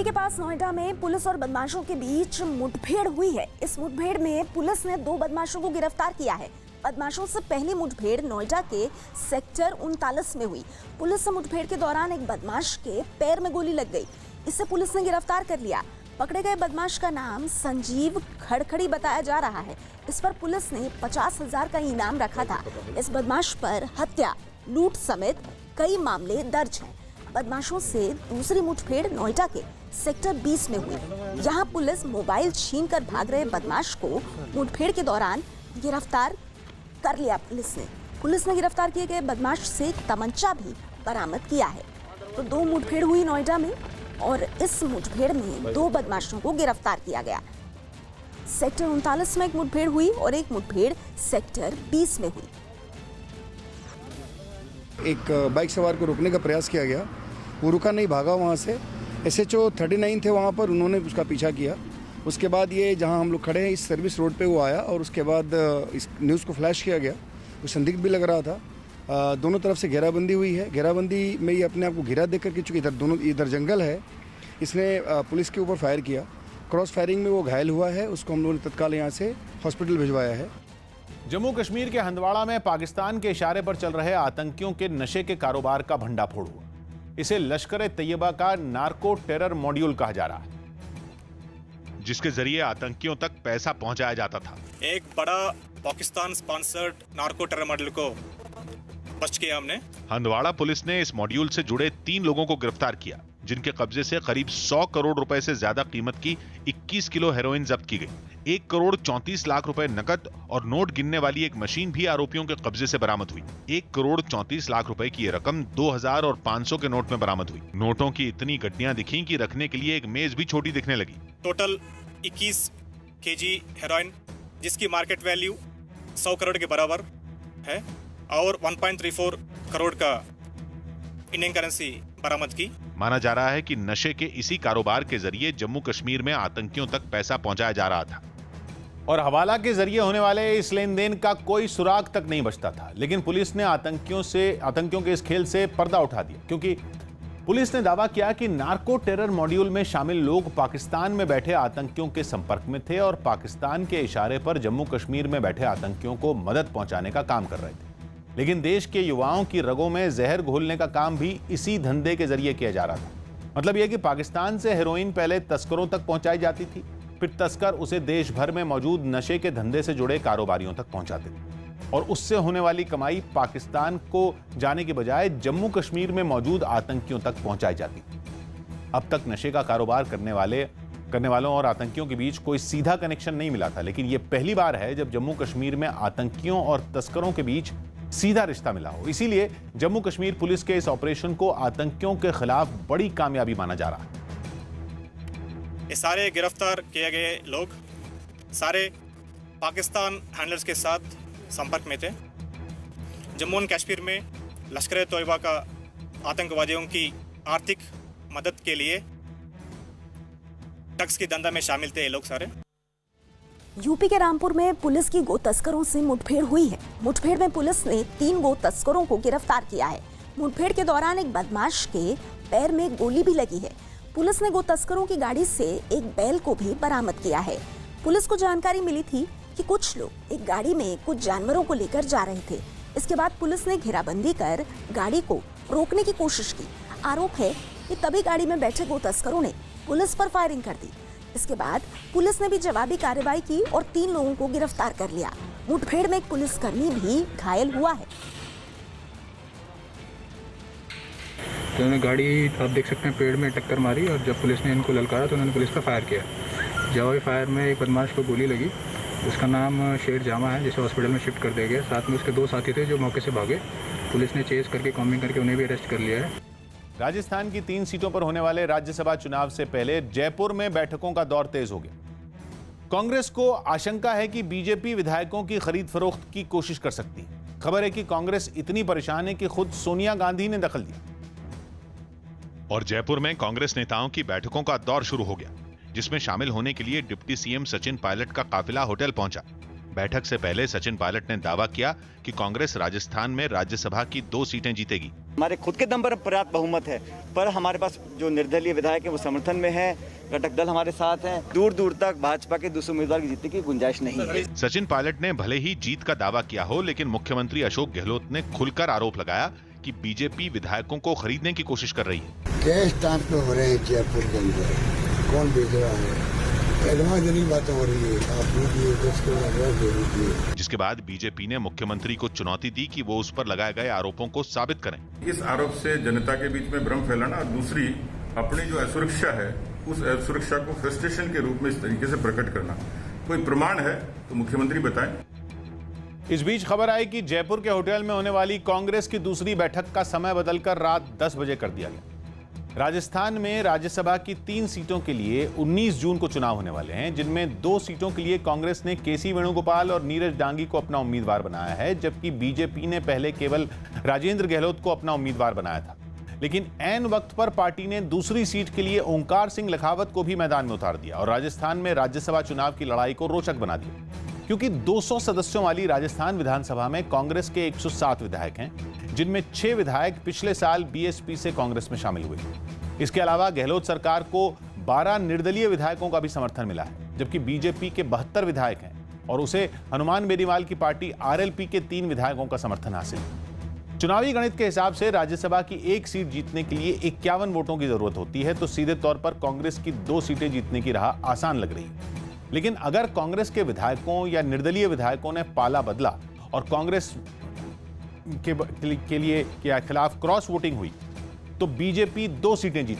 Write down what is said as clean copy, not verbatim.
के पास नोएडा में पुलिस और बदमाशों के बीच मुठभेड़ हुई है। इस मुठभेड़ में पुलिस ने 2 बदमाशों को गिरफ्तार किया है। बदमाशों से पहली मुठभेड़ नोएडा के सेक्टर 39 में हुई। पुलिस से मुठभेड़ के दौरान एक बदमाश के पैर में गोली लग गई। इसे पुलिस ने गिरफ्तार कर लिया। पकड़े गए बदमाश का नाम संजीव खड़खड़ी बताया जा रहा है। इस पर पुलिस ने 50,000 का इनाम रखा था। इस बदमाश पर हत्या, लूट समेत कई मामले दर्ज हैं। बदमाशों से दूसरी मुठभेड़ नोएडा के सेक्टर 20 में हुई। यहां पुलिस मोबाइल छीनकर भाग रहे बदमाश को मुठभेड़ के दौरान गिरफ्तार कर लिया। पुलिस ने गिरफ्तार किए गए बदमाश से तमंचा भी बरामद किया है। तो 2 मुठभेड़ हुई नोएडा में और इस मुठभेड़ में 2 बदमाशों को गिरफ्तार किया गया। सेक्टर 39 में एक मुठभेड़ हुई और एक मुठभेड़ सेक्टर 20 में हुई। एक बाइक सवार को रोकने का प्रयास किया गया, वो रुका नहीं, भागा वहाँ से। SHO 39 थे वहाँ पर, उन्होंने उसका पीछा किया। उसके बाद ये जहाँ हम लोग खड़े हैं इस सर्विस रोड पे वो आया और उसके बाद इस न्यूज़ को फ्लैश किया गया। वो संदिग्ध भी लग रहा था। दोनों तरफ से घेराबंदी हुई है। घेराबंदी में ये अपने आप को घिरा देकर के, चूँकि इधर जंगल है, इसने पुलिस के ऊपर फायर किया। क्रॉस फायरिंग में वो घायल हुआ है। उसको हम लोगों ने तत्काल यहाँ से हॉस्पिटल भिजवाया है। जम्मू कश्मीर के हंदवाड़ा में पाकिस्तान के इशारे पर चल रहे आतंकियों के नशे के कारोबार का भंडाफोड़ हुआ। इसे लश्कर-ए-तैयबा का नार्को टेरर मॉड्यूल कहा जा रहा है, जिसके जरिए आतंकियों तक पैसा पहुंचाया जाता था। एक बड़ा Pakistan sponsored narco terror module को बस्ट किया हमने। हंदवाड़ा पुलिस ने इस मॉड्यूल से जुड़े 3 लोगों को गिरफ्तार किया, जिनके कब्जे से करीब 100 करोड़ रुपए से ज्यादा कीमत की 21 किलो हेरोइन जब्त की गई। 1 करोड़ 34 लाख रुपए नकद और नोट गिनने वाली एक मशीन भी आरोपियों के कब्जे से बरामद हुई। 1 करोड़ 34 लाख रुपए की ये रकम 2000 और 500 के नोट में बरामद हुई। नोटों की इतनी गड्डियां दिखी कि रखने के लिए एक मेज भी छोटी दिखने लगी। टोटल 21 केजी हेरोइन, जिसकी मार्केट वैल्यू 100 करोड़ के बराबर है, और 1.34 करोड़ का इंडियन करेंसी बरामद की। माना जा रहा है कि नशे के इसी कारोबार के जरिए जम्मू कश्मीर में आतंकियों तक पैसा पहुंचाया जा रहा था और हवाला के जरिए होने वाले इस लेन देन का कोई सुराग तक नहीं बचता था। लेकिन पुलिस ने आतंकियों के इस खेल से पर्दा उठा दिया, क्योंकि पुलिस ने दावा किया कि नार्को टेरर मॉड्यूल में शामिल लोग पाकिस्तान में बैठे आतंकियों के संपर्क में थे और पाकिस्तान के इशारे पर जम्मू कश्मीर में बैठे आतंकियों को मदद पहुंचाने का काम कर रहे थे। लेकिन देश के युवाओं की रगों में जहर घोलने का काम भी इसी धंधे के जरिए किया जा रहा था। मतलब यह कि पाकिस्तान से हेरोइन पहले तस्करों तक पहुंचाई जाती थी, फिर तस्कर उसे देश भर में मौजूद नशे के धंधे से जुड़े कारोबारियों तक पहुंचाते थे और उससे होने वाली कमाई पाकिस्तान को जाने के बजाय जम्मू कश्मीर में मौजूद आतंकियों तक पहुंचाई जाती थी। अब तक नशे का कारोबार करने वालों और आतंकियों के बीच कोई सीधा कनेक्शन नहीं मिला था, लेकिन यह पहली बार है जब जम्मू कश्मीर में आतंकियों और तस्करों के बीच सीधा रिश्ता मिला हो। इसीलिए जम्मू कश्मीर पुलिस के इस ऑपरेशन को आतंकियों के खिलाफ बड़ी कामयाबी माना जा रहा है। ये सारे गिरफ्तार किए गए लोग सारे पाकिस्तान हैंडलर्स के साथ संपर्क में थे। जम्मू एंड कश्मीर में लश्कर-ए-तैयबा का आतंकवादियों की आर्थिक मदद के लिए ड्रग्स की धंधा में शामिल थे ये लोग सारे। यूपी के रामपुर में पुलिस की गो तस्करों से मुठभेड़ हुई है। मुठभेड़ में पुलिस ने 3 गो तस्करों को गिरफ्तार किया है। मुठभेड़ के दौरान एक बदमाश के पैर में गोली भी लगी है। पुलिस ने गो तस्करों की गाड़ी से एक बैल को भी बरामद किया है। पुलिस को जानकारी मिली थी कि कुछ लोग एक गाड़ी में कुछ जानवरों को लेकर जा रहे थे। इसके बाद पुलिस ने घेराबंदी कर गाड़ी को रोकने की कोशिश की। आरोप है कि तभी गाड़ी में बैठे गो तस्करों ने पुलिस पर फायरिंग कर दी। इसके बाद पुलिस ने भी जवाबी कार्रवाई की और 3 लोगों को गिरफ्तार कर लिया। मुठभेड़ में एक पुलिसकर्मी भी घायल हुआ है। तो उन्होंने गाड़ी, आप देख सकते हैं, पेड़ में टक्कर मारी और जब पुलिस ने इनको ललकारा तो उन्होंने पुलिस पर फायर किया। जवाबी फायर में एक बदमाश को गोली लगी। उसका नाम शेर जामा है, जिसे हॉस्पिटल में शिफ्ट कर दिया गया। साथ में उसके 2 साथी थे जो मौके से भागे। पुलिस ने चेस करके, कॉम्बिंग करके उन्हें भी अरेस्ट कर लिया है। राजस्थान की 3 सीटों पर होने वाले राज्यसभा चुनाव से पहले जयपुर में बैठकों का दौर तेज हो गया। कांग्रेस को आशंका है कि बीजेपी विधायकों की खरीद फरोख्त की कोशिश कर सकती है। खबर है कि कांग्रेस इतनी परेशान है कि खुद सोनिया गांधी ने दखल दिया और जयपुर में कांग्रेस नेताओं की बैठकों का दौर शुरू हो गया, जिसमें शामिल होने के लिए डिप्टी सीएम सचिन पायलट का काफिला होटल पहुंचा। बैठक से पहले सचिन पायलट ने दावा किया कि कांग्रेस राजस्थान में राज्यसभा की 2 सीटें जीतेगी। हमारे खुद के दम पर पर्याप्त बहुमत है, पर हमारे पास जो निर्दलीय विधायक है वो समर्थन में है, घटक दल हमारे साथ हैं। दूर दूर तक भाजपा के दूसरे उम्मीदवार की जीतने की गुंजाइश नहीं है। सचिन पायलट ने भले ही जीत का दावा किया हो, लेकिन मुख्यमंत्री अशोक गहलोत ने खुलकर आरोप लगाया कि बीजेपी विधायकों को खरीदने की कोशिश कर रही है। कैश स्टाम्प पे हो रहे हैं जयपुर के अंदर, कौन बेच रहा है? एडवांस बात हो रही है, आप जिसके बाद बीजेपी ने मुख्यमंत्री को चुनौती दी कि वो उस पर लगाए गए आरोपों को साबित करें। इस आरोप से जनता के बीच में भ्रम फैलाना और दूसरी अपनी जो असुरक्षा है उस असुरक्षा को फ्रस्ट्रेशन के रूप में इस तरीके से प्रकट करना, कोई प्रमाण है तो मुख्यमंत्री बताएं। इस बीच खबर आई कि जयपुर के होटल में होने वाली कांग्रेस की दूसरी बैठक का समय बदलकर रात 10 बजे कर दिया गया। राजस्थान में राज्यसभा की 3 सीटों के लिए 19 जून को चुनाव होने वाले हैं, जिनमें 2 सीटों के लिए कांग्रेस ने केसी वेणुगोपाल और नीरज डांगी को अपना उम्मीदवार बनाया है, जबकि बीजेपी ने पहले केवल राजेंद्र गहलोत को अपना उम्मीदवार बनाया था। लेकिन ऐन वक्त पर पार्टी ने दूसरी सीट के लिए ओंकार सिंह लखावत को भी मैदान में उतार दिया और राजस्थान में राज्यसभा चुनाव की लड़ाई को रोचक बना दिया, क्योंकि 200 सदस्यों वाली राजस्थान विधानसभा में कांग्रेस के 107 विधायक हैं, जिनमें 6 विधायक पिछले साल बीएसपी से कांग्रेस में शामिल हुए। इसके अलावा गहलोत सरकार को 12 निर्दलीय विधायकों का भी समर्थन मिला है, जबकि बीजेपी के 72 विधायक हैं और उसे हनुमान बेनीवाल की पार्टी आरएलपी के 3 विधायकों का समर्थन हासिल है। चुनावी गणित के हिसाब से राज्यसभा की 1 सीट जीतने के लिए 51 वोटों की जरूरत होती है, तो सीधे तौर पर कांग्रेस की 2 सीटें जीतने की राह आसान लग रही है। लेकिन अगर कांग्रेस के विधायकों या निर्दलीय विधायकों ने पाला बदला और कांग्रेस के लिए खिलाफ क्रॉस वोटिंग हुई, तो बीजेपी 2 सीटें जीत सकती है।